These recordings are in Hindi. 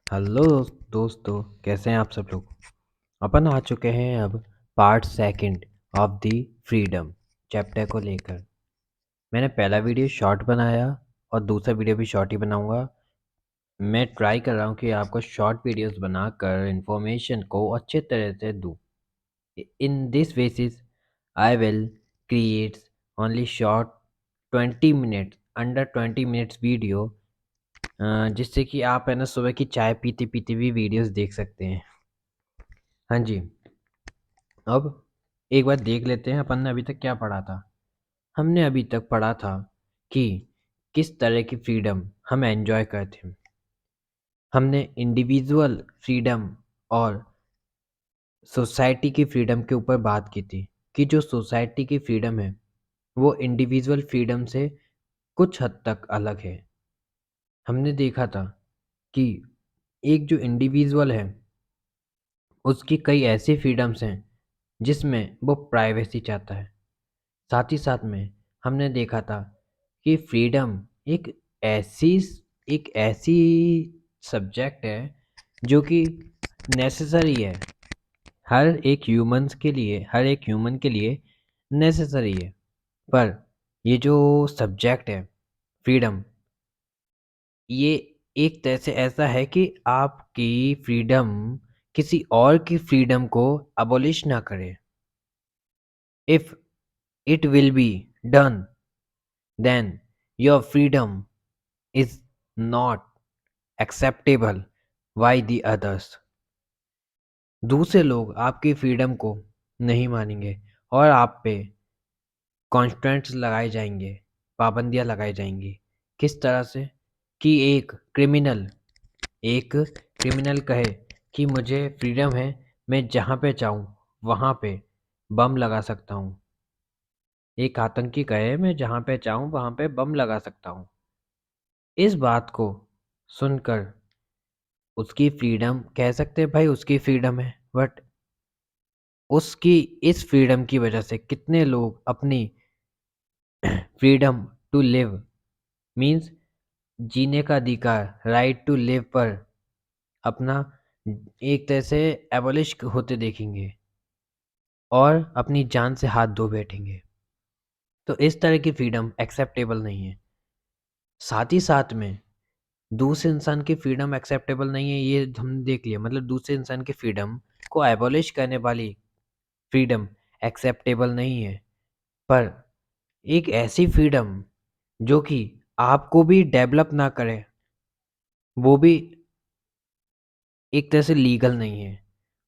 हेलो दोस्तों, कैसे हैं आप सब लोग। अपन आ चुके हैं अब part second of the freedom chapter को लेकर। मैंने पहला वीडियो शॉर्ट बनाया और दूसरा वीडियो भी शॉर्ट ही बनाऊंगा। मैं ट्राई कर रहा हूँ कि आपको शॉर्ट वीडियोस बनाकर इंफॉर्मेशन को अच्छे तरह से दूँ। In this basis I will create only short 20 minutes under 20 minutes video, जिससे कि आप है ना सुबह की चाय पीते पीते भी वीडियोस देख सकते हैं। हाँ जी। अब एक बार देख लेते हैं अपन ने अभी तक क्या पढ़ा था। हमने अभी तक पढ़ा था कि किस तरह की फ्रीडम हम एंजॉय करते हैं। हमने इंडिविजुअल फ्रीडम और सोसाइटी की फ्रीडम के ऊपर बात की थी कि जो सोसाइटी की फ्रीडम है वो इंडिविजुअल फ्रीडम से कुछ हद तक अलग है। हमने देखा था कि एक जो इंडिविजुअल है उसकी कई ऐसी फ्रीडम्स हैं जिसमें वो प्राइवेसी चाहता है। साथ ही साथ में हमने देखा था कि फ्रीडम एक ऐसी एक ऐसी सब्जेक्ट है जो कि नेसेसरी है, हर एक ह्यूमन के लिए नेसेसरी है। पर ये जो सब्जेक्ट है फ्रीडम, ये एक तरह से ऐसा है कि आपकी फ्रीडम किसी और की फ्रीडम को अबॉलिश ना करे। If it will be done then your freedom is not acceptable by the others। दूसरे लोग आपकी फ्रीडम को नहीं मानेंगे और आप पे कॉन्स्टेंट्स लगाए जाएंगे, पाबंदियां लगाई जाएंगी। किस तरह से कि एक क्रिमिनल कहे कि मुझे फ्रीडम है, मैं जहाँ पे चाहूँ वहाँ पे बम लगा सकता हूँ। एक आतंकी कहे मैं जहाँ पे चाहूँ वहाँ पे बम लगा सकता हूँ। इस बात को सुनकर उसकी फ्रीडम कह सकते हैं, भाई उसकी फ्रीडम है, बट उसकी इस फ्रीडम की वजह से कितने लोग अपनी फ्रीडम टू लिव मीन्स जीने का अधिकार, राइट टू लिव पर अपना एक तरह से एबॉलिश होते देखेंगे और अपनी जान से हाथ धो बैठेंगे। तो इस तरह की फ्रीडम एक्सेप्टेबल नहीं है। साथ ही साथ में दूसरे इंसान की फ्रीडम एक्सेप्टेबल नहीं है, ये हमने देख लिया। मतलब दूसरे इंसान की फ्रीडम को एबॉलिश करने वाली फ्रीडम एक्सेप्टेबल नहीं है। पर एक ऐसी फ्रीडम जो कि आपको भी डेवलप ना करे, वो भी एक तरह से लीगल नहीं है,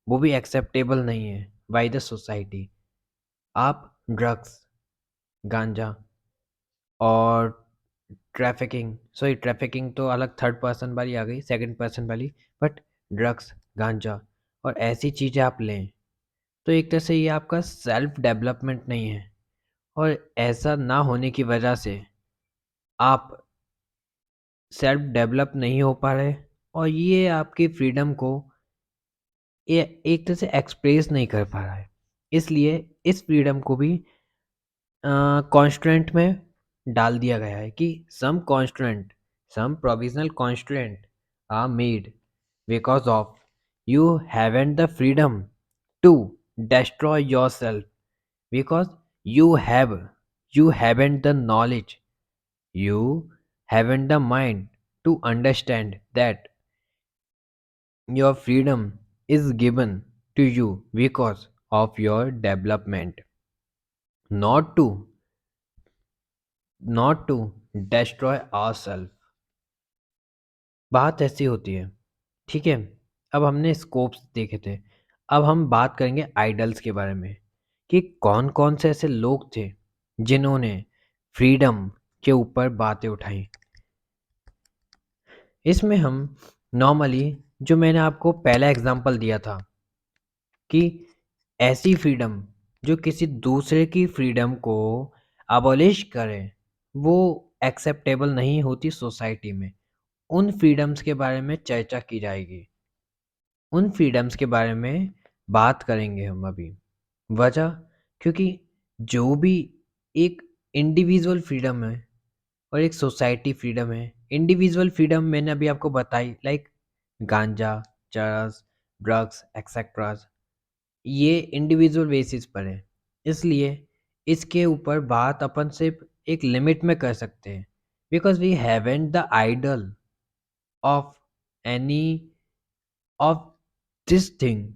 वो भी एक्सेप्टेबल नहीं है बाय द सोसाइटी। आप ड्रग्स, गांजा और ट्रैफिकिंग तो अलग, थर्ड पर्सन वाली आ गई, सेकंड पर्सन वाली। बट ड्रग्स, गांजा और ऐसी चीज़ें आप लें तो एक तरह से ये आपका सेल्फ डेवलपमेंट नहीं है। और ऐसा ना होने की वजह से आप सेल्फ डेवलप नहीं हो पा रहे और ये आपकी फ्रीडम को ये एक तरह से एक्सप्रेस नहीं कर पा रहा है। इसलिए इस फ्रीडम को भी कॉन्स्ट्रेंट में डाल दिया गया है कि some provisional constraint are made because of you haven't the freedom to destroy yourself because you have you haven't the knowledge, you haven't the mind to understand that your freedom is given to you because of your development, not to not to destroy ourselves। बात ऐसी होती है, ठीक है। अब हमने स्कोप्स देखे थे, अब हम बात करेंगे आइडल्स के बारे में कि कौन कौन से ऐसे लोग थे जिन्होंने फ्रीडम के ऊपर बातें उठाई। इसमें हम नॉर्मली, जो मैंने आपको पहला एग्जांपल दिया था कि ऐसी फ्रीडम जो किसी दूसरे की फ्रीडम को अबॉलिश करे, वो एक्सेप्टेबल नहीं होती सोसाइटी में। उन फ्रीडम्स के बारे में चर्चा की जाएगी, उन फ्रीडम्स के बारे में बात करेंगे हम अभी। वजह, क्योंकि जो भी एक इंडिविजुअल फ्रीडम है और एक सोसाइटी फ्रीडम है। इंडिविजुअल फ्रीडम मैंने अभी आपको बताई, लाइक गांजा, चरस, ड्रग्स एक्सेट्रा, ये इंडिविजुअल बेसिस पर है। इसलिए इसके ऊपर बात अपन सिर्फ एक लिमिट में कर सकते हैं, because we haven't the idol of any of this thing.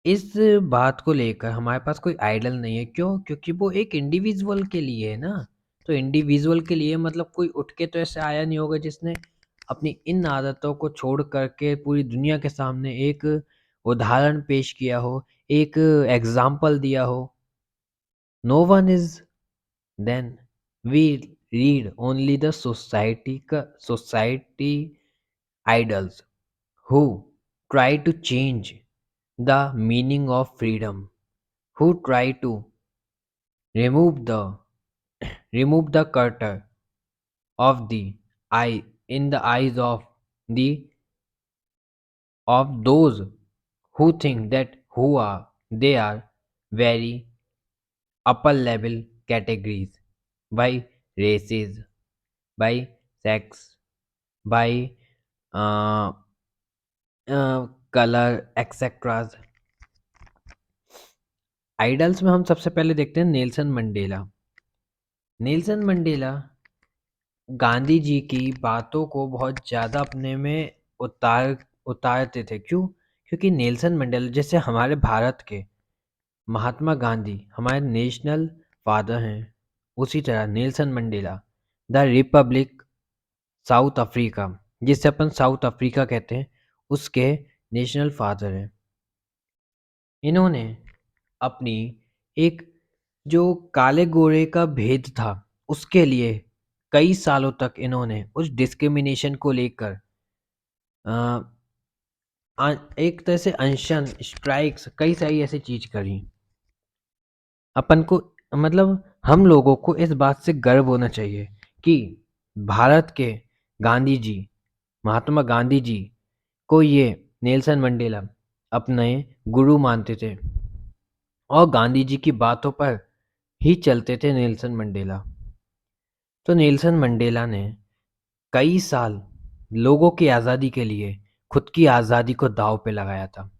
इस बात को लेकर हमारे पास कोई आइडल नहीं है। क्यों? क्योंकि वो एक इंडिविजुअल के लिए है ना। तो इंडिविजुअल के लिए मतलब कोई उठ के तो ऐसे आया नहीं होगा जिसने अपनी इन आदतों को छोड़ करके पूरी दुनिया के सामने एक उदाहरण पेश किया हो, एक एग्जाम्पल दिया हो। No one is. Then we read only the society idols who try to change the meaning of freedom, who try to remove the remove the curtain of the eye in the eyes the of those who think that who are they are very upper level categories by races, by sex, by uh, color etc. Idols में हम सबसे पहले देखते हैं Nelson Mandela. Nelson Mandela Gandhi ji की बातों को बहुत ज़्यादा अपने में उतारते थे। क्यों? क्योंकि नेल्सन मंडेला जैसे हमारे भारत के महात्मा गांधी हमारे नेशनल फादर हैं, उसी तरह Nelson Mandela the Republic south Africa, जिसे अपन साउथ अफ्रीका कहते हैं, उसके नेशनल फादर हैं। इन्होंने अपनी एक जो काले गोरे का भेद था उसके लिए कई सालों तक इन्होंने उस डिस्क्रिमिनेशन को लेकर एक तरह से अनशन स्ट्राइक्स कई सारी ऐसी चीज करी। अपन को मतलब हम लोगों को इस बात से गर्व होना चाहिए कि भारत के गांधी जी, महात्मा गांधी जी को ये नेल्सन मंडेला अपने गुरु मानते थे और गांधी जी की बातों पर ही चलते थे नेल्सन मंडेला। तो नेल्सन मंडेला ने कई साल लोगों की आज़ादी के लिए खुद की आज़ादी को दांव पे लगाया था।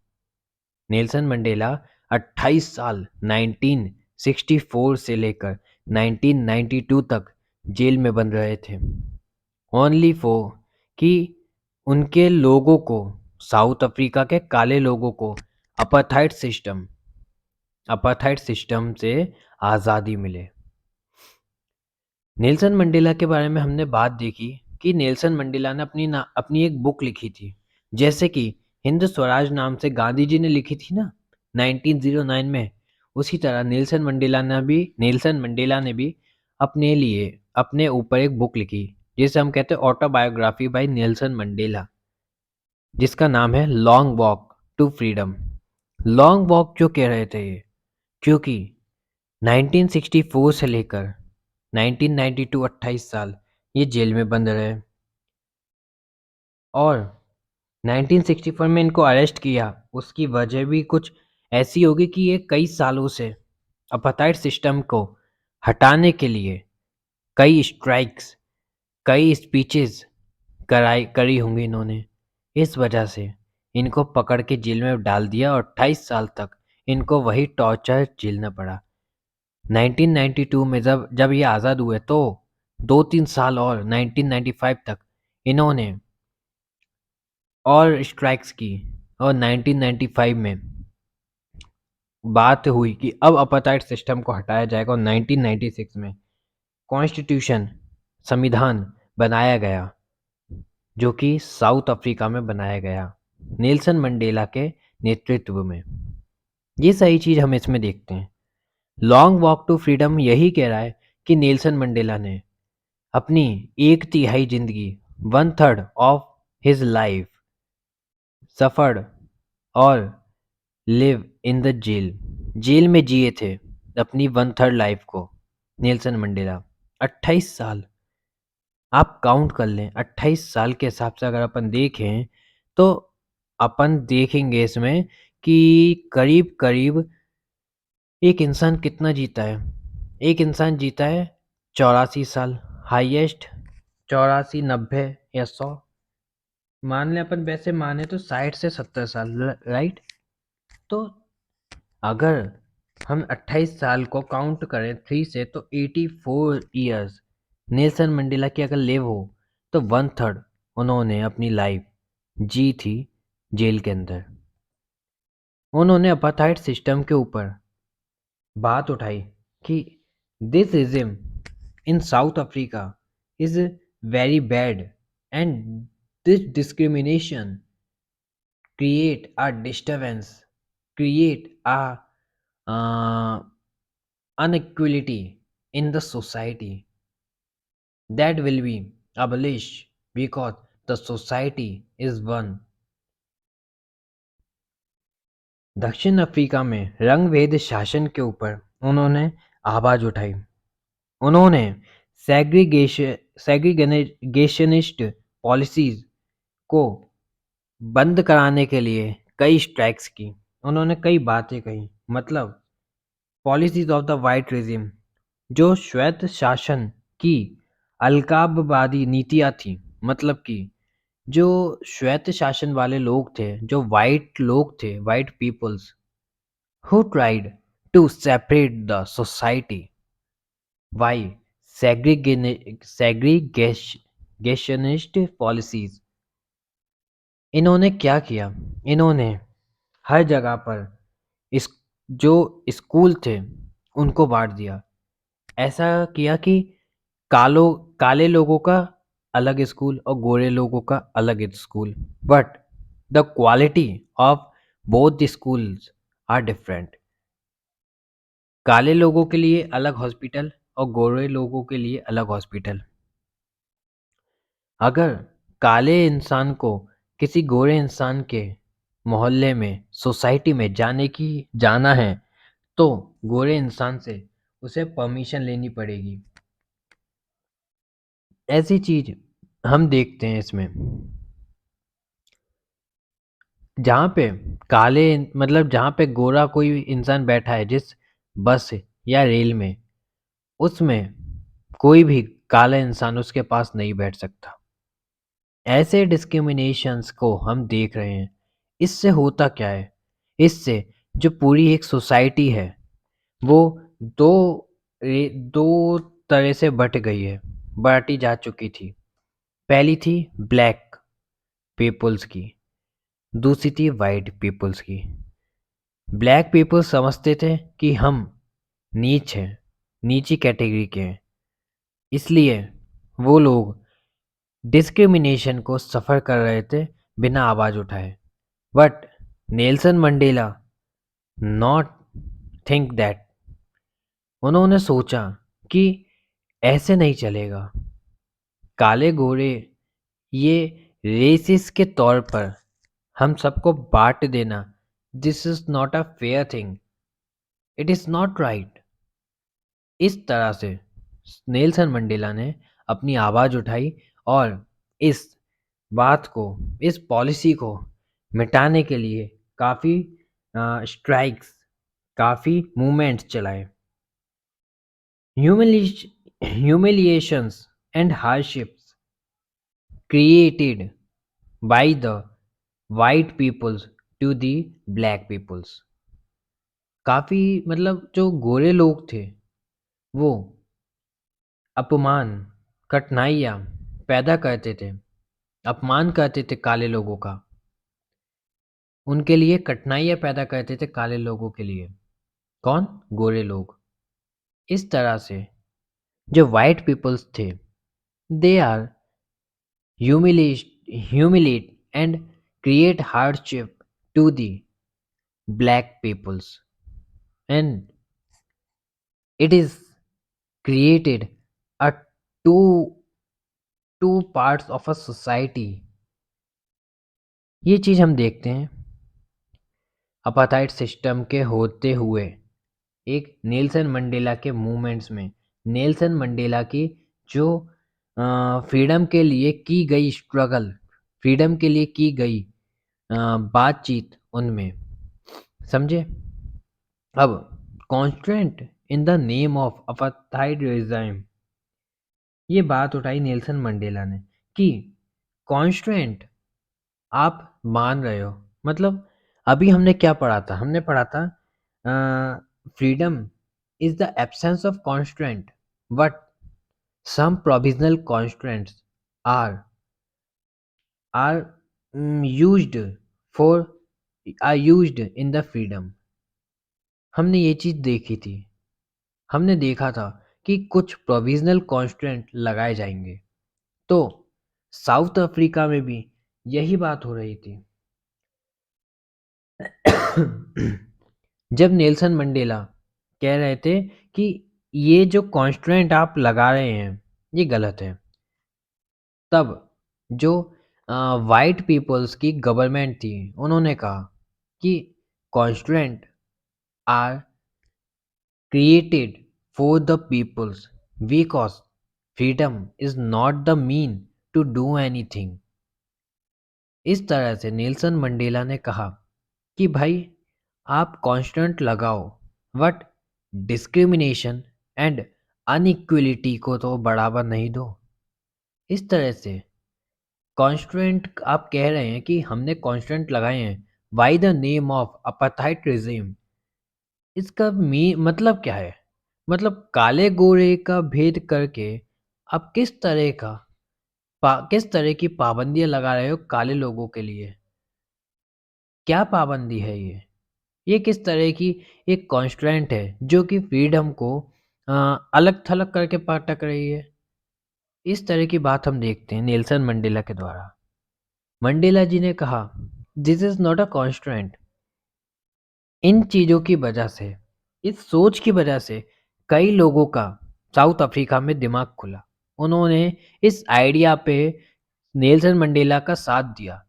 नेल्सन मंडेला 28 साल 1964 से लेकर 1992 तक जेल में बंद रहे थे, ओनली फॉर कि उनके लोगों को, साउथ अफ्रीका के काले लोगों को अपार्थाइड सिस्टम से आज़ादी मिले। नेल्सन मंडेला के बारे में हमने बात देखी कि नेल्सन मंडेला ने अपनी एक बुक लिखी थी, जैसे कि हिंद स्वराज नाम से गांधी जी ने लिखी थी ना 1909 में। उसी तरह नेल्सन मंडेला ने भी अपने लिए अपने ऊपर एक बुक लिखी जिसे हम कहते हैं ऑटोबायोग्राफी बाय नेल्सन मंडेला, जिसका नाम है long walk to freedom. Long walk क्यों कह रहे थे ये? क्योंकि 1964 से लेकर 1992 28 साल ये जेल में बंद रहे और 1964 में इनको अरेस्ट किया। उसकी वजह भी कुछ ऐसी होगी कि ये कई सालों से अपार्थाइड सिस्टम को हटाने के लिए कई स्ट्राइक्स, कई स्पीचेस करी होंगी इन्होंने। इस वजह से इनको पकड़ के जेल में डाल दिया और 28 साल तक इनको वही टॉर्चर झेलना पड़ा। 1992 में जब ये आज़ाद हुए तो 2-3 साल और 1995 तक इन्होंने और स्ट्राइक्स की और 1995 में बात हुई कि अब अपार्थाइड सिस्टम को हटाया जाएगा और 1996 में कॉन्स्टिट्यूशन, संविधान बनाया गया जो कि साउथ अफ्रीका में बनाया गया नेल्सन मंडेला के नेतृत्व में। ये सही चीज़ हम इसमें देखते हैं। लॉन्ग वॉक टू फ्रीडम यही कह रहा है कि नेल्सन मंडेला ने अपनी 1/3 जिंदगी 1/3 ऑफ हिज लाइफ सफर्ड और लिव इन द जेल में जिए थे अपनी 1/3 लाइफ को। नेल्सन मंडेला 28 साल, आप काउंट कर लें 28 साल के हिसाब से अगर अपन देखें तो अपन देखेंगे इसमें कि करीब करीब एक इंसान कितना जीता है। एक इंसान जीता है 84 साल, हाईएस्ट 84, 90 या 100। मान लें अपन वैसे माने तो 60 से 70 साल, राइट। तो अगर हम 28 साल को काउंट करें 3 से तो 84 ईयर्स नेल्सन मंडेला की अगर लिव हो तो 1/3 उन्होंने अपनी लाइफ जी थी जेल के अंदर। उन्होंने अपार्थाइड सिस्टम के ऊपर बात उठाई कि this ism in south Africa is very bad and this discrimination create a disturbance, create a uh, inequality in the society that will be abolished because the society is one. दक्षिण अफ्रीका में रंग भेद शासन के ऊपर उन्होंने आवाज उठाई। उन्होंने सेग्रीगेशनिस्ट पॉलिसीज को बंद कराने के लिए कई स्ट्राइक्स की। उन्होंने कई बातें कही, मतलब policies of the white regime, जो श्वेत शासन की अलगाववादी नीतियां थी। मतलब कि जो श्वेत शासन वाले लोग थे, जो वाइट लोग थे, white peoples who tried to separate the society by segregationist policies. इन्होंने क्या किया? इन्होंने हर जगह पर इस जो स्कूल थे उनको बांट दिया। ऐसा किया कि काले लोगों का अलग स्कूल और गोरे लोगों का अलग school, but the quality of both the schools are different. काले लोगों के लिए अलग हॉस्पिटल और गोरे लोगों के लिए अलग हॉस्पिटल। अगर काले इंसान को किसी गोरे इंसान के मोहल्ले में, सोसाइटी में जाना है तो गोरे इंसान से उसे परमिशन लेनी पड़ेगी। ऐसी चीज हम देखते हैं इसमें, जहाँ पे काले मतलब जहाँ पे गोरा कोई इंसान बैठा है जिस बस या रेल में, उसमें कोई भी काला इंसान उसके पास नहीं बैठ सकता। ऐसे डिस्क्रिमिनेशंस को हम देख रहे हैं। इससे होता क्या है? इससे जो पूरी एक सोसाइटी है वो दो दो तरह से बट गई है, बांटी जा चुकी थी। पहली थी ब्लैक पीपल्स की, दूसरी थी वाइट पीपल्स की। ब्लैक पीपल समझते थे कि हम नीच हैं, नीची कैटेगरी के हैं, इसलिए वो लोग डिस्क्रिमिनेशन को सफ़र कर रहे थे बिना आवाज़ उठाए। But Nelson Mandela not think that. उन्होंने सोचा कि ऐसे नहीं चलेगा। काले गोरे ये रेसिस के तौर पर हम सबको बांट देना, this is not a fair thing, it is not right. इस तरह से नेल्सन मंडेला ने अपनी आवाज उठाई और इस बात को, इस पॉलिसी को मिटाने के लिए काफ़ी स्ट्राइक्स, काफ़ी मूवमेंट्स चलाए। Humiliations and hardships created by the white peoples to the black peoples। काफ़ी मतलब जो गोरे लोग थे वो अपमान, कठिनाइयाँ पैदा करते थे, अपमान करते थे काले लोगों का, उनके लिए कठिनाइयाँ पैदा करते थे काले लोगों के लिए। कौन? गोरे लोग। इस तरह से जो वाइट पीपल्स थे, they are humiliate and create hardship to the black peoples, and it is created a two two parts of a society। ये चीज हम देखते हैं अपार्थाइड सिस्टम के होते हुए एक नेल्सन मंडेला के मूवमेंट्स में। नेल्सन मंडेला की जो फ्रीडम के लिए की गई स्ट्रगल, फ्रीडम के लिए की गई बातचीत उनमें, समझे? अब constant in the name of apartheid regime, ये बात उठाई नेल्सन मंडेला ने कि कॉन्स्टेंट आप मान रहे हो, मतलब अभी हमने क्या पढ़ा था? हमने पढ़ा था freedom is the absence of constraint, but some provisional constraints are are used for are used in the freedom। हमने ये चीज देखी थी, हमने देखा था कि कुछ प्रोविजनल कॉन्स्टेंट लगाए जाएंगे। तो साउथ अफ्रीका में भी यही बात हो रही थी। जब नेल्सन मंडेला कह रहे थे कि ये जो कॉन्स्टेंट आप लगा रहे हैं ये गलत है, तब जो वाइट पीपल्स की गवर्नमेंट थी उन्होंने कहा कि constant are created for the peoples because freedom is not the mean to do anything। इस तरह से नेल्सन मंडेला ने कहा कि भाई आप कांस्टेंट लगाओ, बट डिस्क्रिमिनेशन एंड अनइक्वलिटी को तो बढ़ावा नहीं दो। इस तरह से कांस्टेंट आप कह रहे हैं कि हमने कांस्टेंट लगाए हैं by the name of apartheid regime. इसका मतलब क्या है? मतलब काले गोरे का भेद करके आप किस तरह की पाबंदियां लगा रहे हो काले लोगों के लिए? क्या पाबंदी है ये किस तरह की एक कॉन्स्ट्रेंट है जो कि फ्रीडम को अलग थलग करके पटक रही है? इस तरह की बात हम देखते हैं नेल्सन मंडेला के द्वारा। मंडेला जी ने कहा this is not a constraint. इन चीज़ों की वजह से, इस सोच की वजह से कई लोगों का साउथ अफ्रीका में दिमाग खुला। उन्होंने इस आइडिया पे नेल्सन मंडेला का साथ दिया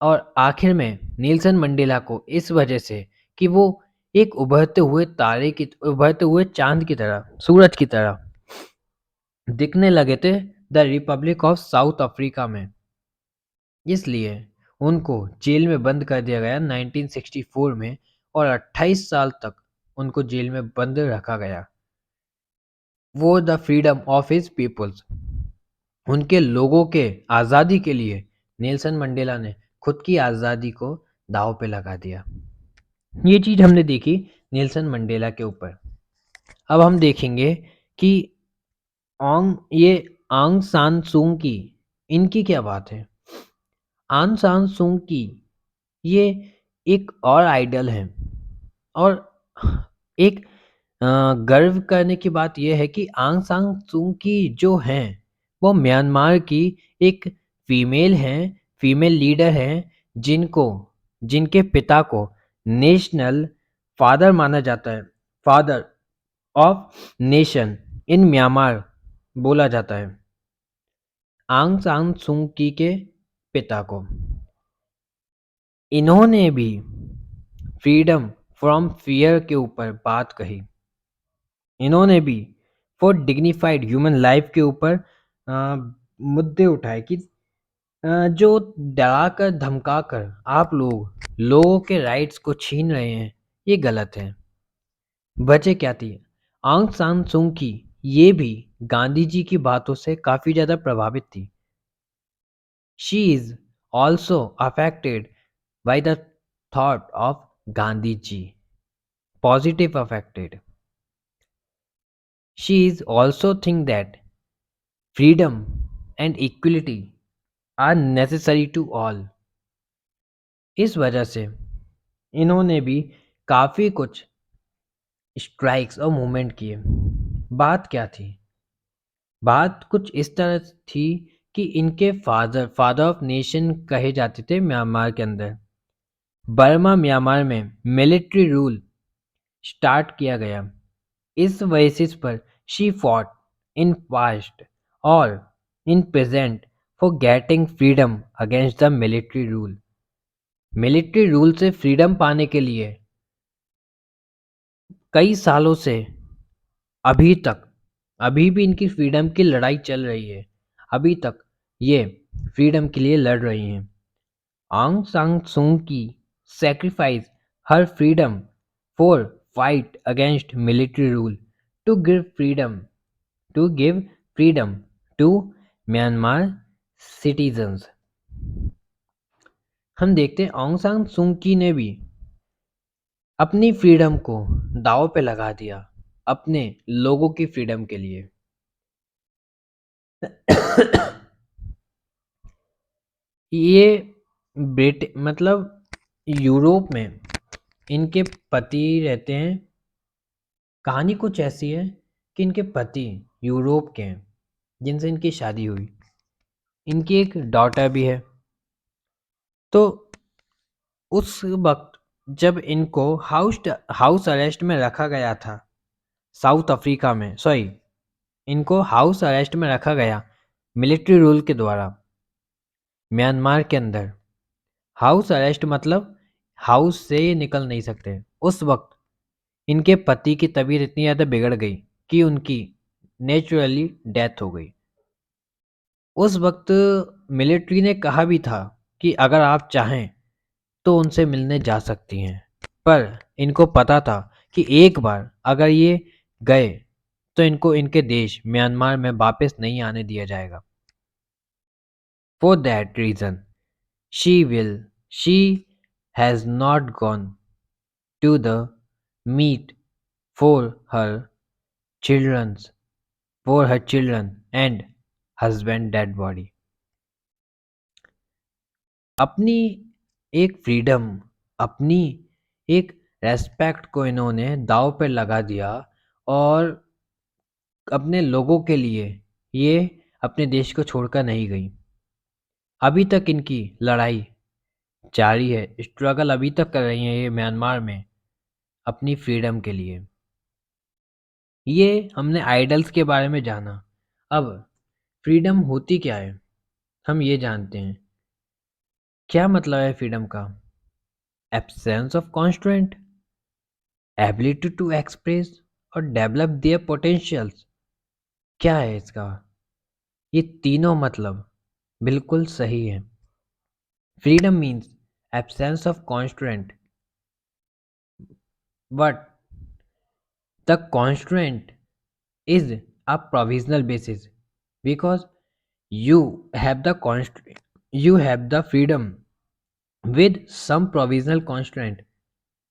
और आखिर में नेल्सन मंडेला को इस वजह से कि वो एक उभरते हुए चांद की तरह, सूरज की तरह दिखने लगे थे the Republic of south Africa में, इसलिए उनको जेल में बंद कर दिया गया 1964 में और 28 साल तक उनको जेल में बंद रखा गया। वो the freedom of his peoples, उनके लोगों के आज़ादी के लिए नेल्सन मंडेला ने खुद की आज़ादी को दांव पे लगा दिया। ये चीज़ हमने देखी नेल्सन मंडेला के ऊपर। अब हम देखेंगे कि ये आंग सान सूंग की, इनकी क्या बात है? आंग सान सूंग की ये एक और आइडल है, और एक गर्व करने की बात यह है कि आंग सान सू की जो हैं वो म्यांमार की एक फीमेल हैं, फीमेल लीडर हैं, जिनको जिनके पिता को नेशनल फादर माना जाता है, father of nation in Myanmar बोला जाता है, आंग सान सू की के पिता को। इन्होंने भी फ्रीडम फ्रॉम फियर के ऊपर बात कही। इन्होंने भी फॉर डिग्निफाइड ह्यूमन लाइफ के ऊपर मुद्दे उठाए कि जो डरा कर धमका कर आप लोगों के राइट्स को छीन रहे हैं ये गलत है। वजह क्या थी? आंग सान सू की ये भी गांधी जी की बातों से काफी ज्यादा प्रभावित थी। She is also affected by the thought of Gandhi ji, positive affected. She is also think that freedom and equality are necessary to all। इस वजह से इन्होंने भी काफ़ी कुछ स्ट्राइक्स और मूवमेंट किए। बात क्या थी? बात कुछ इस तरह थी कि इनके फादर ऑफ नेशन कहे जाते थे म्यांमार के अंदर। बर्मा म्यांमार में मिलिट्री रूल स्टार्ट किया गया। इस बेसिस पर शी फॉट इन पास्ट और in present for getting freedom against the military rule. Military rule से फ्रीडम पाने के लिए कई सालों से अभी तक, अभी भी इनकी फ्रीडम की लड़ाई चल रही है। अभी तक ये फ्रीडम के लिए लड़ रही हैं। आंग सांग सू की sacrifice her freedom for fight against military rule to give freedom to Myanmar citizens। हम देखते हैं ऑन्ग सान सू की ने भी अपनी फ्रीडम को दांव पे लगा दिया अपने लोगों की फ्रीडम के लिए। ये मतलब यूरोप में इनके पति रहते हैं। कहानी कुछ ऐसी है कि इनके पति यूरोप के हैं जिनसे इनकी शादी हुई। इनकी एक डॉटर भी है। तो उस वक्त जब इनको हाउस अरेस्ट में रखा गया था साउथ अफ्रीका में, सॉरी, इनको हाउस अरेस्ट में रखा गया मिलिट्री रूल के द्वारा म्यांमार के अंदर। हाउस अरेस्ट मतलब हाउस से ये निकल नहीं सकते। उस वक्त इनके पति की तबीयत इतनी ज़्यादा बिगड़ गई कि उनकी नेचुरली डेथ हो गई। उस वक्त मिलिट्री ने कहा भी था कि अगर आप चाहें तो उनसे मिलने जा सकती हैं, पर इनको पता था कि एक बार अगर ये गए तो इनको इनके देश म्यांमार में वापस नहीं आने दिया जाएगा। For that reason she has not gone to the meet for her children's for her children and husband dead body। अपनी एक फ्रीडम, अपनी एक रेस्पेक्ट को इन्होंने दांव पे लगा दिया और अपने लोगों के लिए ये अपने देश को छोड़कर नहीं गई। अभी तक इनकी लड़ाई जारी है, स्ट्रगल अभी तक कर रही हैं ये म्यांमार में अपनी फ्रीडम के लिए। ये हमने आइडल्स के बारे में जाना। अब फ्रीडम होती क्या है हम ये जानते हैं। क्या मतलब है फ्रीडम का? Absence of constraint, ability to express और डेवलप देयर पोटेंशियल्स। क्या है इसका? ये तीनों मतलब बिल्कुल सही है। Freedom means absence of constraint, but the constraint is a provisional basis because you have the you have the freedom with some provisional constraint,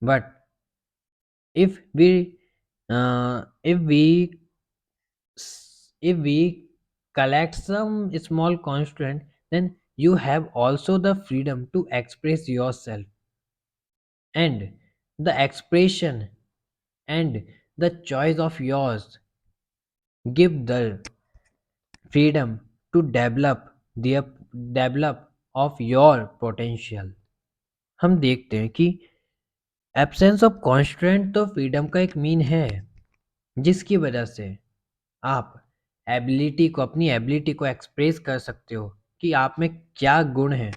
but if we uh, if we if we collect some small constraint, then you have also the freedom to express yourself, and the expression and the choice of yours give the freedom to their develop of your potential। हम देखते हैं कि एब्सेंस ऑफ कॉन्स्ट्रेंट तो फ्रीडम का एक मीन है, जिसकी वजह से आप अपनी एबिलिटी को एक्सप्रेस कर सकते हो कि आप में क्या गुण है,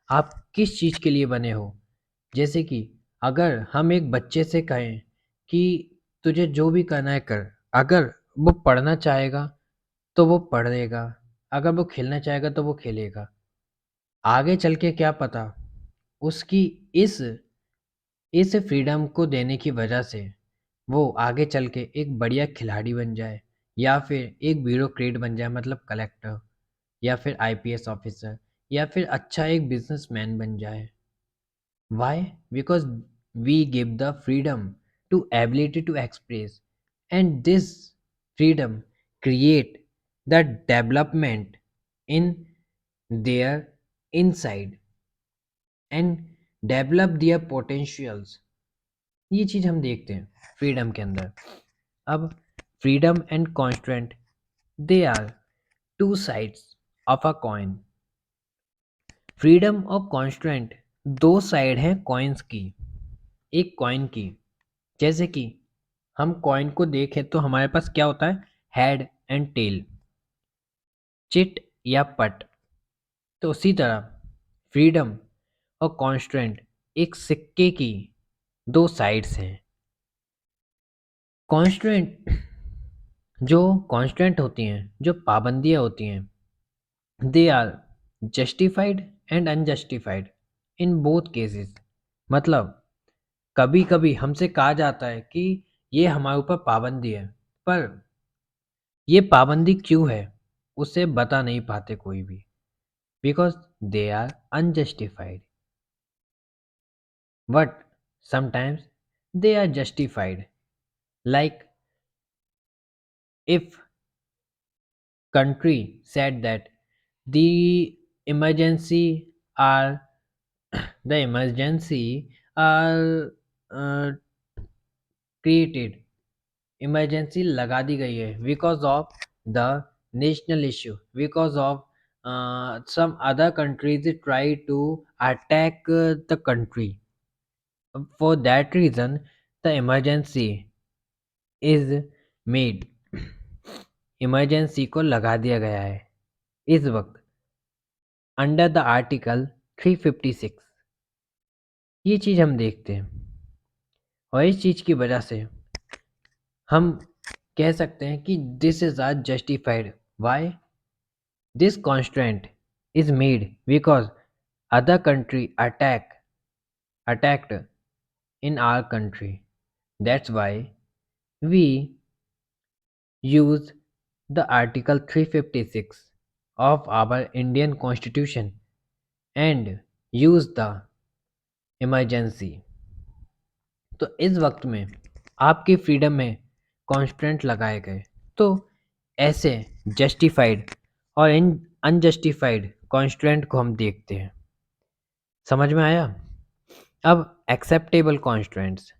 आप किस चीज़ के लिए बने हो। जैसे कि अगर हम एक बच्चे से कहें कि तुझे जो भी करना है कर, अगर वो पढ़ना चाहेगा तो वो पढ़ेगा, अगर वो खेलना चाहेगा तो वो खेलेगा। आगे चल के क्या पता उसकी इस फ्रीडम को देने की वजह से वो आगे चल के एक बढ़िया खिलाड़ी बन जाए, या फिर एक ब्यूरोक्रेट बन जाए, मतलब कलेक्टर, या फिर आईपीएस ऑफिसर, या फिर अच्छा एक बिजनेसमैन बन जाए। Why? Because we give the freedom to ability to express, and this freedom create the development in their inside and develop their potentials। ये चीज हम देखते हैं फ्रीडम के अंदर। अब freedom and constraint, they are two sides of a coin. Freedom और कॉन्स्ट्रेंट दो साइड हैं कॉइन्स की, एक कॉइन की। जैसे कि हम कॉइन को देखें तो हमारे पास क्या होता है, हेड एंड टेल, चिट या पट। तो उसी तरह फ्रीडम और कॉन्स्ट्रेंट एक सिक्के की दो साइड्स हैं। कॉन्स्ट्रेंट जो कॉन्स्टेंट होती हैं, जो पाबंदियाँ होती हैं, they are justified and unjustified in both cases. मतलब कभी कभी हमसे कहा जाता है कि ये हमारे ऊपर पाबंदी है, पर ये पाबंदी क्यों है उसे बता नहीं पाते कोई भी, because they are unjustified. but sometimes they are justified. Like if country said that the emergency are the emergency are created, emergency लगा दी गई है because of the national issue, because of some other countries try to attack the country. For that reason the emergency is made. Emergency को लगा दिया गया है इस वक्त अंडर द आर्टिकल 356। ये चीज हम देखते हैं और इस चीज की वजह से हम कह सकते हैं कि this is are justified. Why this constraint is made because other country attacked in our country. That's why we use the article 356 of our Indian constitution and use the emergency. तो इस वक्त में आपकी फ्रीडम में कॉन्स्टेंट लगाए गए, तो ऐसे जस्टिफाइड और इन अनजस्टिफाइड कॉन्स्टेंट को हम देखते हैं। समझ में आया? अब एक्सेप्टेबल कॉन्स्टेंट्स।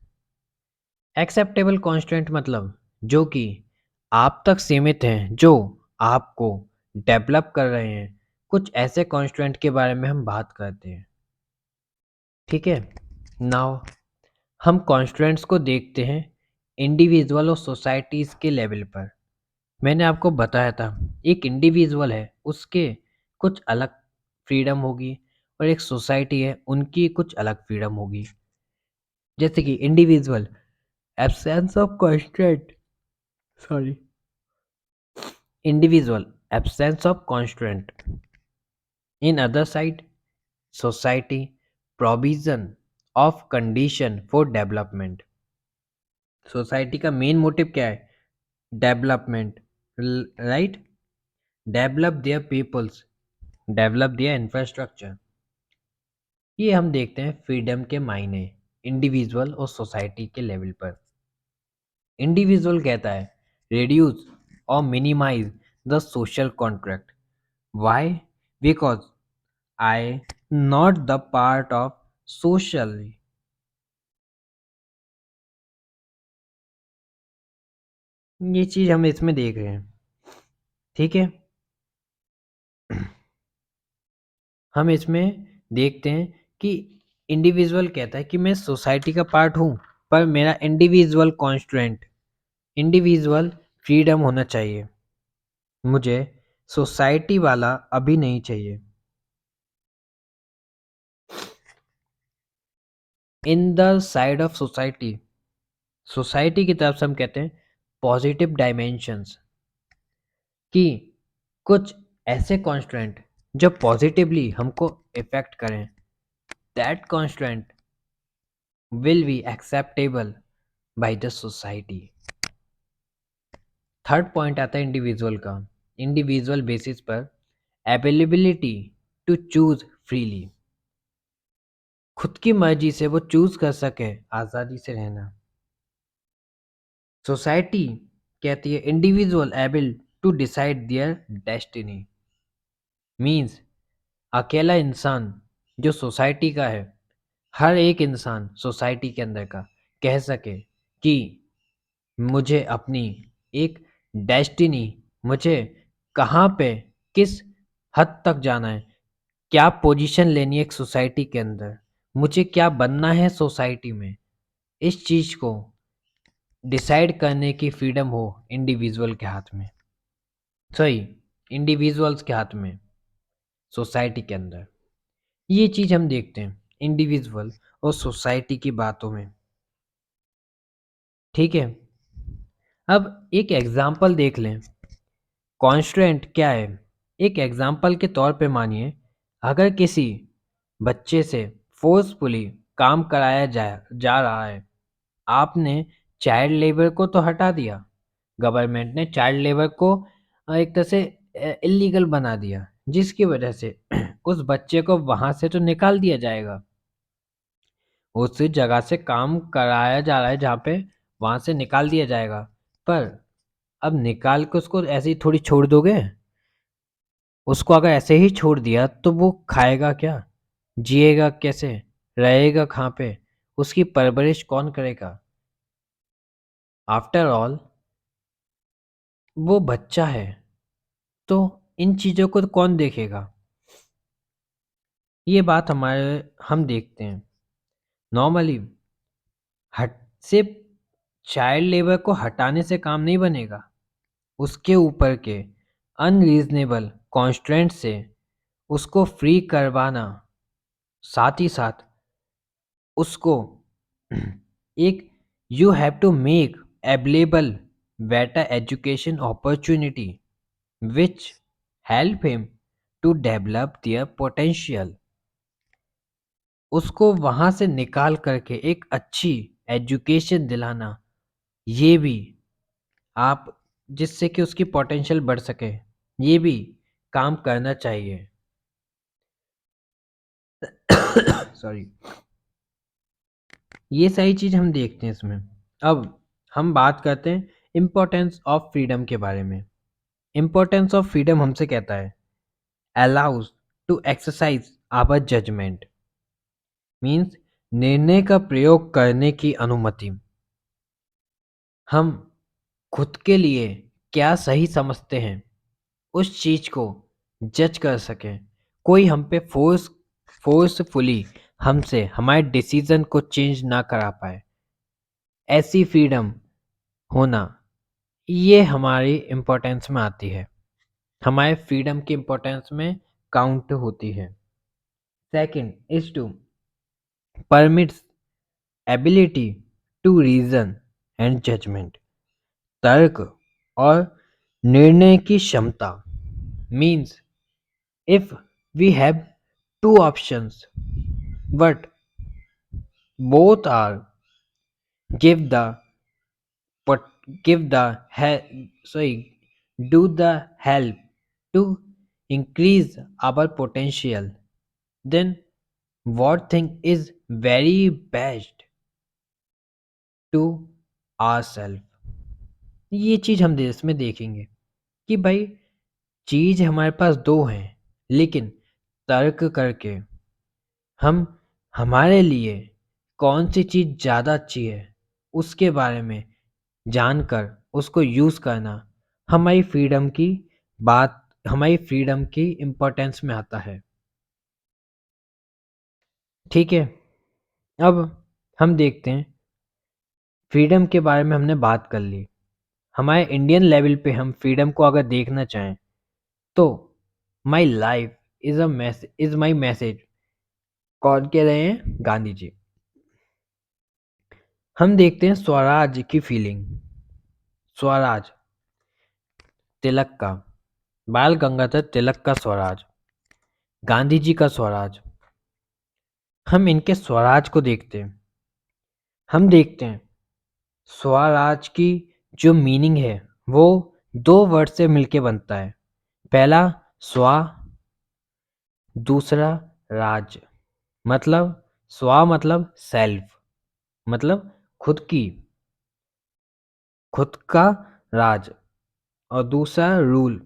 एक्सेप्टेबल कॉन्स्टेंट मतलब जो कि आप तक सीमित हैं, जो आपको डेवलप कर रहे हैं, कुछ ऐसे कॉन्स्टेंट के बारे में हम बात करते हैं। ठीक है, नाउ हम कॉन्स्टेंट्स को देखते हैं इंडिविजुअल और सोसाइटीज़ के लेवल पर। मैंने आपको बताया था एक इंडिविजुअल है उसके कुछ अलग फ्रीडम होगी और एक सोसाइटी है उनकी कुछ अलग फ्रीडम होगी। जैसे कि individual absence of constant, sorry, individual absence of constraint, in other side society provision of condition for development। Society का मेन मोटिव क्या है? Development, right? Develop their peoples, develop their infrastructure. ये हम देखते हैं फ्रीडम के मायने इंडिविजुअल और सोसाइटी के लेवल पर। इंडिविजुअल कहता है reduce or minimize the social contract. Why? Because I not the part of socially। ये चीज हम इसमें देख रहे हैं। ठीक है, हम इसमें देखते हैं कि इंडिविजुअल कहता है कि मैं सोसाइटी का पार्ट हूं पर मेरा इंडिविजुअल कॉन्स्ट्रेंट, इंडिविजुअल फ्रीडम होना चाहिए, मुझे सोसाइटी वाला अभी नहीं चाहिए। In the side of society, society की तरफ से हम कहते हैं पॉजिटिव डायमेंशंस, कि कुछ ऐसे कॉन्स्टेंट जो पॉजिटिवली हमको इफेक्ट करें, that constant will be acceptable by the society. Third point आता है इंडिविजुअल का। इंडिविजुअल बेसिस पर अवेलेबिलिटी टू चूज फ्रीली, खुद की मर्जी से वो चूज कर सके आज़ादी से रहना। सोसाइटी कहती है individual able to decide their destiny, means अकेला इंसान जो सोसाइटी का है, हर एक इंसान सोसाइटी के अंदर का कह सके कि मुझे अपनी एक डेस्टिनी, मुझे कहाँ पे किस हद तक जाना है, क्या पोजीशन लेनी है एक सोसाइटी के अंदर, मुझे क्या बनना है सोसाइटी में, इस चीज़ को डिसाइड करने की फ्रीडम हो इंडिविजुअल के हाथ में, सही, इंडिविजुअल्स के हाथ में सोसाइटी के अंदर। ये चीज़ हम देखते हैं इंडिविजुअल और सोसाइटी की बातों में। ठीक है, अब एक एग्जाम्पल देख लें कॉन्स्ट्रेंट क्या है। एक एग्जाम्पल के तौर पे मानिए अगर किसी बच्चे से फोर्सफुली काम कराया जा रहा है, आपने चाइल्ड लेबर को तो हटा दिया, गवर्नमेंट ने चाइल्ड लेबर को एक तरह से इलीगल बना दिया, जिसकी वजह से उस बच्चे को वहां से तो निकाल दिया जाएगा, उस जगह से काम कराया जा रहा है जहाँ पे वहां से निकाल दिया जाएगा। पर अब निकाल के उसको ऐसे ही थोड़ी छोड़ दोगे? उसको अगर ऐसे ही छोड़ दिया तो वो खाएगा क्या, जिएगा कैसे, रहेगा कहाँ पे, उसकी परवरिश कौन करेगा? आफ्टर ऑल वो बच्चा है, तो इन चीजों को कौन देखेगा? ये बात हम देखते हैं नॉर्मली। हट सिर्फ चाइल्ड लेबर को हटाने से काम नहीं बनेगा, उसके ऊपर के अनरीजनेबल कॉन्स्ट्रेंट से उसको फ्री करवाना, साथ ही साथ उसको एक you have to make available better education opportunity which help him to develop their potential. उसको वहां से निकाल करके एक अच्छी एजुकेशन दिलाना, ये भी आप, जिससे कि उसकी पोटेंशियल बढ़ सके, ये भी काम करना चाहिए। सॉरी। ये सारी चीज हम देखते हैं इसमें। अब हम बात करते हैं इम्पोर्टेंस ऑफ फ्रीडम के बारे में। इम्पोर्टेंस ऑफ फ्रीडम हमसे कहता है allows to exercise our judgement, means निर्णय का प्रयोग करने की अनुमति। हम खुद के लिए क्या सही समझते हैं उस चीज को जज कर सकें। कोई हम पे फोर्सफुली हमसे हमारे डिसीजन को चेंज ना करा पाए, ऐसी फ्रीडम होना, ये हमारी इम्पोर्टेंस में आती है, हमारे फ्रीडम की इम्पोर्टेंस में काउंट होती है। Second is to permits ability to reason and judgement, तर्क और निर्णय की क्षमता। Means if we have two options but both are give the but give the sorry do the help to increase our potential, then what thing is very best to ourselves। ये चीज हम इसमें देखेंगे कि भाई चीज हमारे पास दो हैं, लेकिन तर्क करके हम हमारे लिए कौन सी चीज ज्यादा अच्छी है उसके बारे में जानकर उसको यूज करना हमारी फ्रीडम की बात, हमारी फ्रीडम की इम्पोर्टेंस में आता है। ठीक है। अब हम देखते हैं फ्रीडम के बारे में हमने बात कर ली। हमारे इंडियन लेवल पे हम फ्रीडम को अगर देखना चाहें तो my life is my message, कौन कह रहे हैं? गांधी जी। हम देखते हैं स्वराज की फीलिंग। स्वराज तिलक का, बाल गंगाधर तिलक का स्वराज, गांधी जी का स्वराज। हम इनके स्वराज को देखते हैं। हम देखते हैं स्वराज की जो मीनिंग है वो दो वर्ड से मिलके बनता है। पहला स्वा, दूसरा राज। मतलब स्वा मतलब सेल्फ, मतलब खुद की, खुद का राज, और दूसरा रूल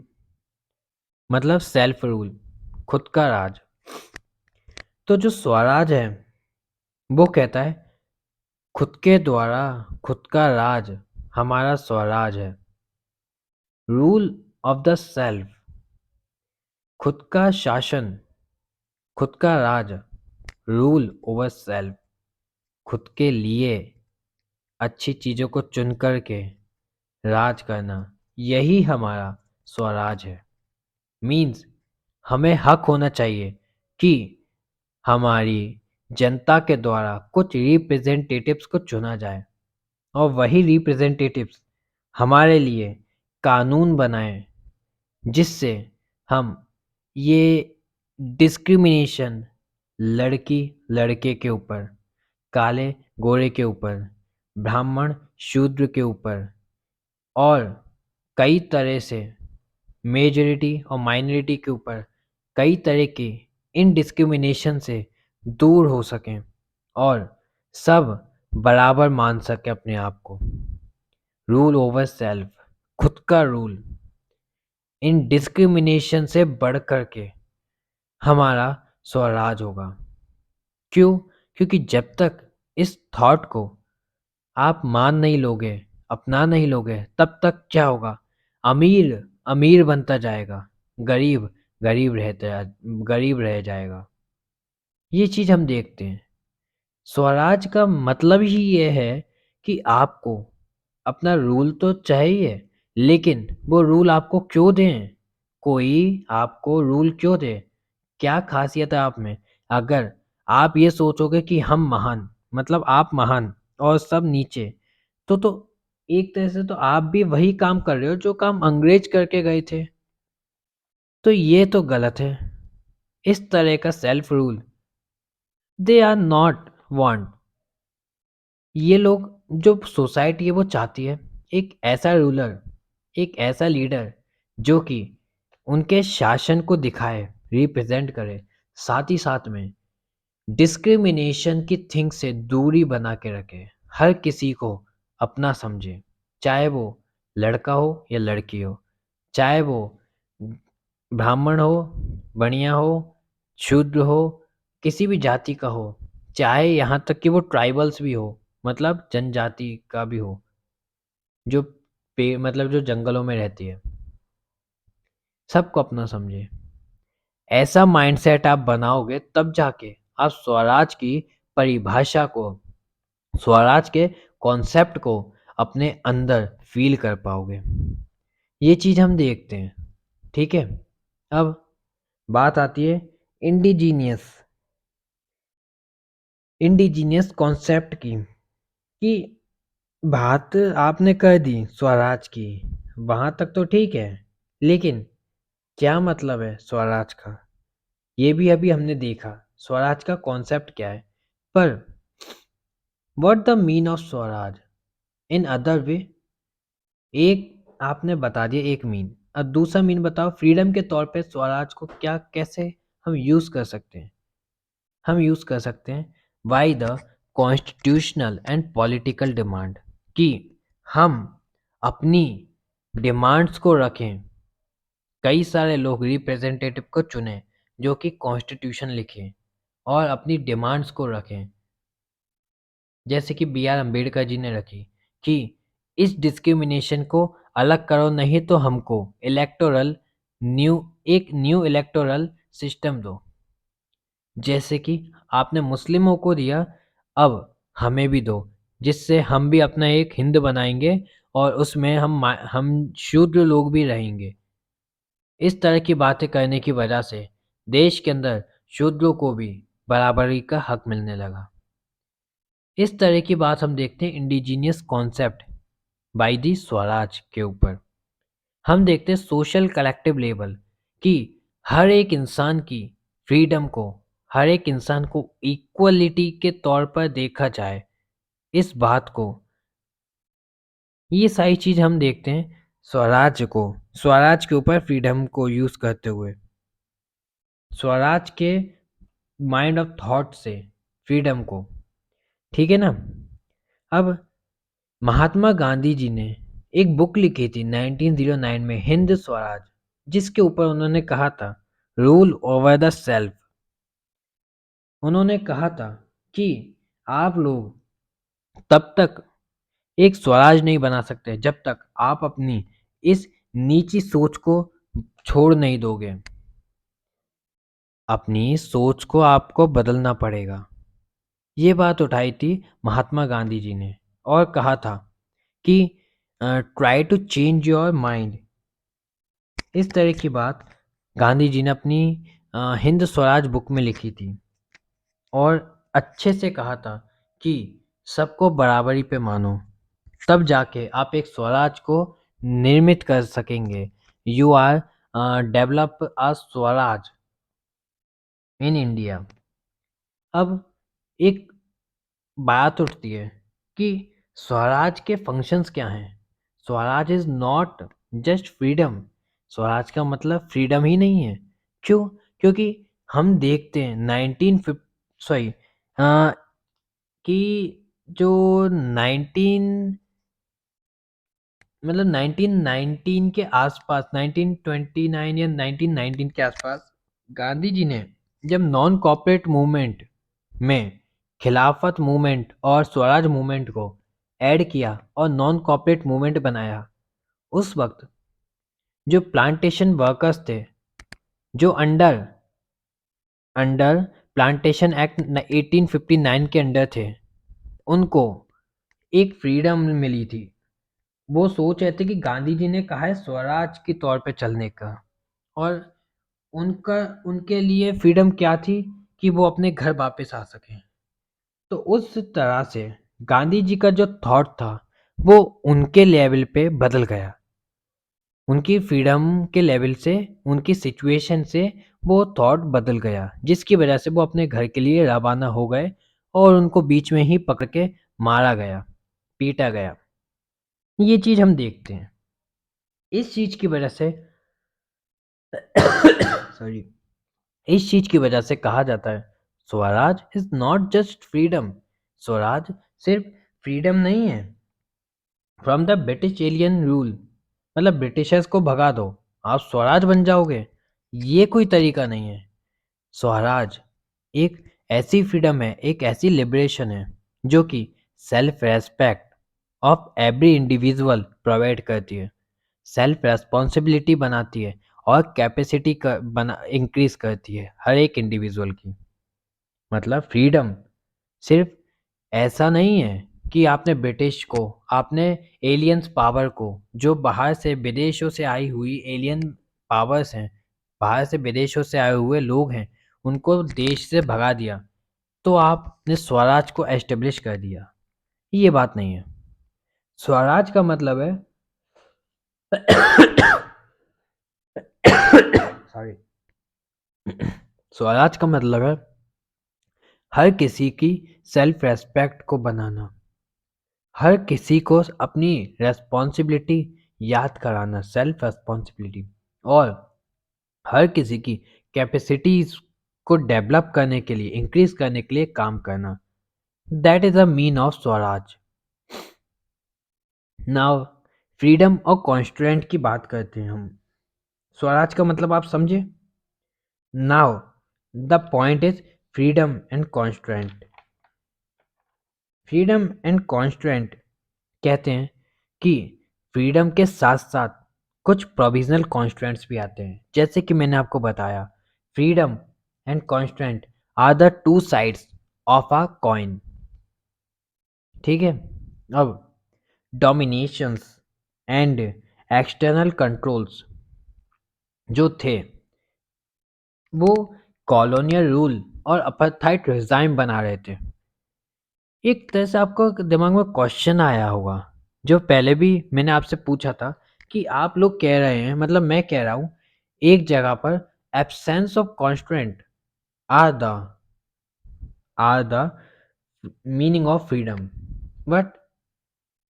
मतलब सेल्फ रूल, खुद का राज। तो जो स्वराज है वो कहता है खुद के द्वारा खुद का राज हमारा स्वराज है। रूल ऑफ द सेल्फ, खुद का शासन, खुद का राज, रूल ओवर सेल्फ, खुद के लिए अच्छी चीजों को चुन करके राज करना, यही हमारा स्वराज है। मीन्स हमें हक होना चाहिए कि हमारी जनता के द्वारा कुछ रिप्रेजेंटेटिव्स को चुना जाए और वही रिप्रेजेंटेटिव्स हमारे लिए कानून बनाएं, जिससे हम ये डिस्क्रिमिनेशन लड़की लड़के के ऊपर, काले गोरे के ऊपर, ब्राह्मण शूद्र के ऊपर और कई तरह से मेजॉरिटी और माइनॉरिटी के ऊपर कई तरह के इन डिस्क्रिमिनेशन से दूर हो सकें और सब बराबर मान सके अपने आप को। रूल ओवर सेल्फ, खुद का रूल, इन डिस्क्रिमिनेशन से बढ़ कर के हमारा स्वराज होगा। क्यों? क्योंकि जब तक इस थॉट को आप मान नहीं लोगे, अपना नहीं लोगे, तब तक क्या होगा? अमीर अमीर बनता जाएगा, गरीब गरीब रह जाएगा। ये चीज हम देखते हैं। स्वराज का मतलब ही ये है कि आपको अपना रूल तो चाहिए, लेकिन वो रूल आपको क्यों दें? कोई आपको रूल क्यों दे? क्या खासियत है आप में? अगर आप ये सोचोगे कि हम महान, मतलब आप महान और सब नीचे, तो एक तरह से तो आप भी वही काम कर रहे हो जो काम अंग्रेज करके गए थे। तो ये तो गलत है। इस तरह का self rule they are not want. ये लोग, जो सोसाइटी है वो चाहती है एक ऐसा रूलर, एक ऐसा लीडर जो कि उनके शासन को दिखाए, रिप्रेजेंट करे, साथ ही साथ में डिस्क्रिमिनेशन की थिंग से दूरी बना के रखे, हर किसी को अपना समझे, चाहे वो लड़का हो या लड़की हो, चाहे वो ब्राह्मण हो, बनिया हो, शूद्र हो, किसी भी जाति का हो, चाहे यहाँ तक कि वो ट्राइबल्स भी हो, मतलब जनजाति का भी हो, जो मतलब जो जंगलों में रहती है, सबको अपना समझे। ऐसा माइंडसेट आप बनाओगे तब जाके आप स्वराज की परिभाषा को, स्वराज के कॉन्सेप्ट को अपने अंदर फील कर पाओगे। ये चीज हम देखते हैं। ठीक है, अब बात आती है इंडिजीनियस इंडिजीनियस कॉन्सेप्ट की, कि बात आपने कर दी स्वराज की, वहां तक तो ठीक है, लेकिन क्या मतलब है स्वराज का? ये भी अभी हमने देखा स्वराज का कॉन्सेप्ट क्या है, पर what the mean of Swaraj in other way? एक आपने बता दिया एक मीन, अब दूसरा मीन बताओ फ्रीडम के तौर पे स्वराज को क्या, कैसे हम यूज कर सकते हैं? हम यूज कर सकते हैं by the constitutional and political demand, कि हम अपनी डिमांड्स को रखें, कई सारे लोग रिप्रेजेंटेटिव को चुने जो कि कॉन्स्टिट्यूशन लिखें और अपनी डिमांड्स को रखें, जैसे कि बी आर अम्बेडकर जी ने रखी कि इस डिस्क्रिमिनेशन को अलग करो, नहीं तो हमको इलेक्टोरल न्यू एक न्यू इलेक्टोरल सिस्टम दो। जैसे कि आपने मुस्लिमों को दिया, अब हमें भी दो, जिससे हम भी अपना एक हिंद बनाएंगे और उसमें हम शूद्र लोग भी रहेंगे। इस तरह की बातें करने की वजह से देश के अंदर शूद्रों को भी बराबरी का हक मिलने लगा। इस तरह की बात हम देखते हैं indigenous concept by the Swaraj के ऊपर। हम देखते हैं सोशल कलेक्टिव लेवल, कि हर एक इंसान की फ्रीडम को, हर एक इंसान को इक्वलिटी के तौर पर देखा जाए, इस बात को, ये सारी चीज हम देखते हैं स्वराज के ऊपर फ्रीडम को यूज करते हुए, स्वराज के माइंड ऑफ थॉट से फ्रीडम को। ठीक है ना? अब महात्मा गांधी जी ने एक बुक लिखी थी 1909 में, हिंद स्वराज, जिसके ऊपर उन्होंने कहा था रूल ओवर द सेल्फ। उन्होंने कहा था कि आप लोग तब तक एक स्वराज नहीं बना सकते जब तक आप अपनी इस नीची सोच को छोड़ नहीं दोगे। अपनी सोच को आपको बदलना पड़ेगा। ये बात उठाई थी महात्मा गांधी जी ने और कहा था कि try to change your mind. इस तरह की बात गांधी जी ने अपनी हिंद स्वराज बुक में लिखी थी और अच्छे से कहा था कि सबको बराबरी पे मानो, तब जाके आप एक स्वराज को निर्मित कर सकेंगे। You are develop a swaraj in India. अब एक बात उठती है कि स्वराज के फंक्शंस क्या हैं? Swaraj is not just freedom. Swaraj का मतलब फ्रीडम ही नहीं है। क्यों? क्योंकि हम देखते हैं 1950 सॉरी कि जो 19 मतलब 1919 के आसपास, 1929 या 1919 के आसपास गांधी जी ने जब नॉन कॉर्पोरेट मूवमेंट में खिलाफत मूवमेंट और स्वराज मूवमेंट को ऐड किया और नॉन कॉर्पोरेट मूवमेंट बनाया, उस वक्त जो प्लांटेशन वर्कर्स थे, जो अंडर अंडर प्लांटेशन एक्ट 1859 के अंडर थे, उनको एक फ्रीडम मिली थी। वो सोच रहे थे कि गांधी जी ने कहा है स्वराज के तौर पे चलने का, और उनका उनके लिए फ्रीडम क्या थी कि वो अपने घर वापस आ सकें। तो उस तरह से गांधी जी का जो थॉट था वो उनके लेवल पे बदल गया, उनकी फ्रीडम के लेवल से, उनकी सिचुएशन से वो थॉट बदल गया, जिसकी वजह से वो अपने घर के लिए रवाना हो गए और उनको बीच में ही पकड़ के मारा गया, पीटा गया। ये चीज हम देखते हैं। इस चीज की वजह से सॉरी, इस चीज की वजह से कहा जाता है Swaraj is not just freedom. Swaraj सिर्फ फ्रीडम नहीं है from the British alien rule, मतलब ब्रिटिशर्स को भगा दो आप स्वराज बन जाओगे, ये कोई तरीका नहीं है। स्वराज एक ऐसी फ्रीडम है, एक ऐसी लिबरेशन है जो कि self respect of every individual provide करती है, सेल्फ रेस्पॉन्सिबिलिटी बनाती है और कैपेसिटी बना इंक्रीज करती है हर एक इंडिविजुअल की। मतलब फ्रीडम सिर्फ ऐसा नहीं है कि आपने ब्रिटिश को, आपने एलियंस पावर को, जो बाहर से विदेशों से आई हुई एलियन पावर्स हैं, बाहर से विदेशों से आए हुए लोग हैं, उनको देश से भगा दिया तो आपने स्वराज को एस्टेब्लिश कर दिया। ये बात नहीं है। स्वराज का मतलब है सॉरी, स्वराज का मतलब है हर किसी की सेल्फ रेस्पेक्ट को बनाना, हर किसी को अपनी रेस्पॉन्सिबिलिटी याद कराना, सेल्फ रेस्पॉन्सिबिलिटी, और हर किसी की कैपेसिटीज को डेवलप करने के लिए, इंक्रीज करने के लिए काम करना। That is the mean of Swaraj. Now freedom और कॉन्स्ट्रेंट की बात करते हैं हम। स्वराज का मतलब आप समझे। Now the point is freedom and constraint. Freedom and constraint कहते हैं कि फ्रीडम के साथ साथ कुछ प्रोविजनल कॉन्स्ट्रेंट्स भी आते हैं, जैसे कि मैंने आपको बताया freedom and constraint are the two sides of a coin. ठीक है। अब डोमिनेशंस एंड एक्सटर्नल कंट्रोल्स जो थे वो कॉलोनियल रूल और अपार्थाइड रिजाइम बना रहे थे। एक तरह से आपको दिमाग में क्वेश्चन आया होगा जो पहले भी मैंने आपसे पूछा था, कि आप लोग कह रहे हैं, मतलब मैं कह रहा हूं एक जगह पर absence of constraint are the are the meaning of freedom, but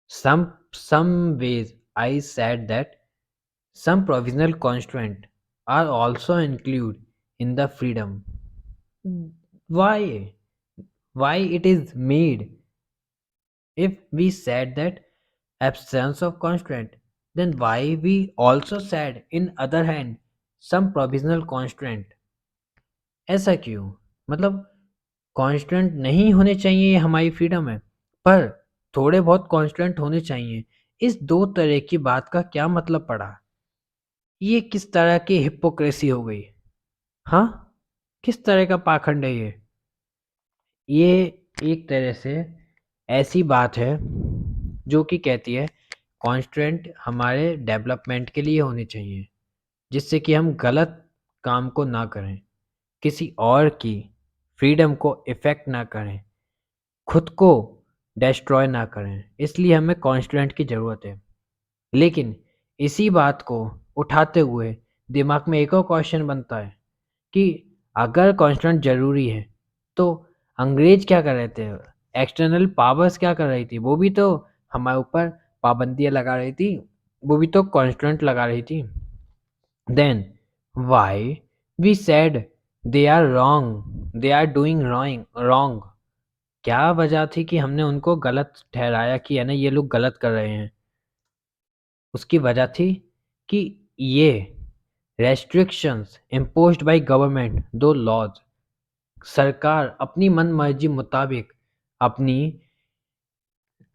some ways I said that some provisional constraint are also included in the freedom. Why? Why it is made? If we said that absence of constraint, then why we also said in other hand some provisional constraint? ऐसा क्यों? मतलब कांस्टेंट नहीं होने चाहिए, ये हमारी फ्रीडम है, पर थोड़े बहुत कांस्टेंट होने चाहिए। इस दो तरह की बात का क्या मतलब पड़ा? ये किस तरह की हिपोक्रेसी हो गई? हाँ, किस तरह का पाखंड है ये? ये एक तरह से ऐसी बात है जो कि कहती है कांस्टेंट हमारे डेवलपमेंट के लिए होने चाहिए, जिससे कि हम गलत काम को ना करें, किसी और की फ्रीडम को इफेक्ट ना करें, खुद को डिस्ट्रॉय ना करें, इसलिए हमें कांस्टेंट की ज़रूरत है। लेकिन इसी बात को उठाते हुए दिमाग में एक और क्वेश्चन बनता है कि अगर कांस्टेंट ज़रूरी है तो अंग्रेज क्या कर रहे थे, एक्सटर्नल पावर्स क्या कर रही थी? वो भी तो हमारे ऊपर पाबंदियाँ लगा रही थी, वो भी तो कांस्टेंट लगा रही थी। Then why we said they are wrong, they are doing wrong? क्या वजह थी कि हमने उनको गलत ठहराया कि है ना ये लोग गलत कर रहे हैं? उसकी वजह थी कि ये रेस्ट्रिक्शंस इम्पोज्ड बाय गवर्नमेंट, दो लॉज, सरकार अपनी मन मर्जी मुताबिक अपनी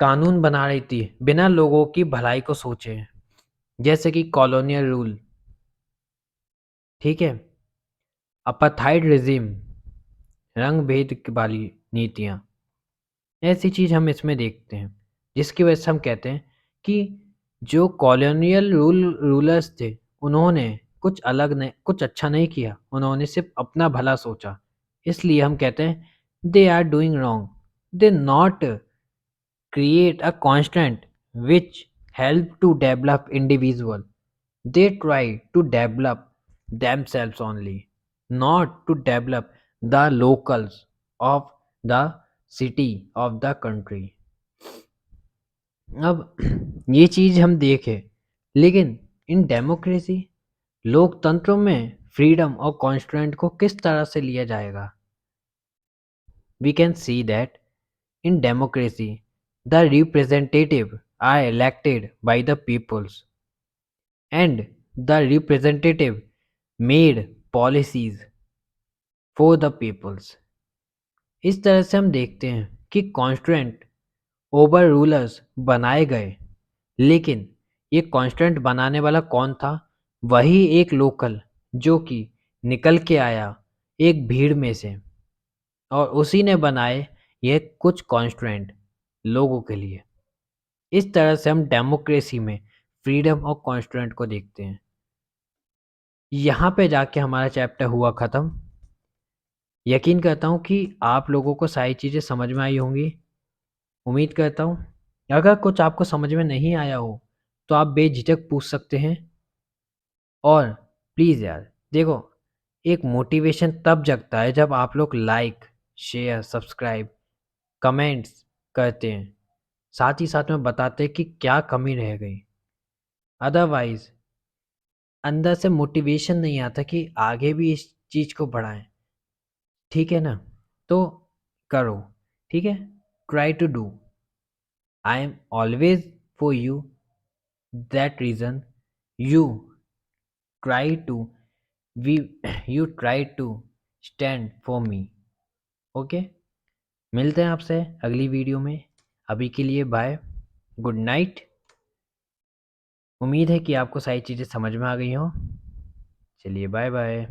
कानून बना रही थी बिना लोगों की भलाई को सोचे। जैसे कि कॉलोनियल रूल, ठीक है, अपार्थाइड रिजिम, रंग भेद वाली नीतियां, ऐसी चीज हम इसमें देखते हैं। जिसकी वजह से हम कहते हैं कि जो कॉलोनियल रूलर्स थे उन्होंने कुछ अलग नहीं, कुछ अच्छा नहीं किया, उन्होंने सिर्फ अपना भला सोचा। इसलिए हम कहते हैं they are doing wrong, they not create a constant which help to develop individual. They try to develop themselves only, not to develop the locals of the city of the country. अब ये चीज हम देखें, लेकिन इन डेमोक्रेसी, लोकतंत्रों में फ्रीडम और कॉन्स्टेंट को किस तरह से लिया जाएगा? We can see that in democracy, the representative are elected by the peoples and the representative made policies for the peoples. इस तरह से हम देखते हैं कि कॉन्स्टेंट ओवर रूलर्स बनाए गए, लेकिन ये कॉन्स्टेंट बनाने वाला कौन था? वही एक लोकल जो कि निकल के आया एक भीड़ में से, और उसी ने बनाए ये कुछ कॉन्स्टेंट लोगों के लिए। इस तरह से हम डेमोक्रेसी में फ्रीडम और कॉन्स्टेंट को देखते हैं। यहाँ पे जाके हमारा चैप्टर हुआ ख़त्म। यकीन करता हूँ कि आप लोगों को सारी चीज़ें समझ में आई होंगी। उम्मीद करता हूँ अगर कुछ आपको समझ में नहीं आया हो तो आप बेझिझक पूछ सकते हैं। और प्लीज़ यार देखो, एक मोटिवेशन तब जगता है जब आप लोग लाइक, शेयर, सब्सक्राइब, कमेंट्स करते हैं, साथ ही साथ में बताते हैं कि क्या कमी रह गई। अदरवाइज अंदर से मोटिवेशन नहीं आता कि आगे भी इस चीज़ को बढ़ाएं। ठीक है ना? तो करो, ठीक है? Try to do. I am always for you, that reason you try to we you try to stand for me. Okay, मिलते हैं आपसे अगली वीडियो में। अभी के लिए बाय, गुड नाइट। उम्मीद है कि आपको सारी चीज़ें समझ में आ गई हों। चलिए बाय बाय।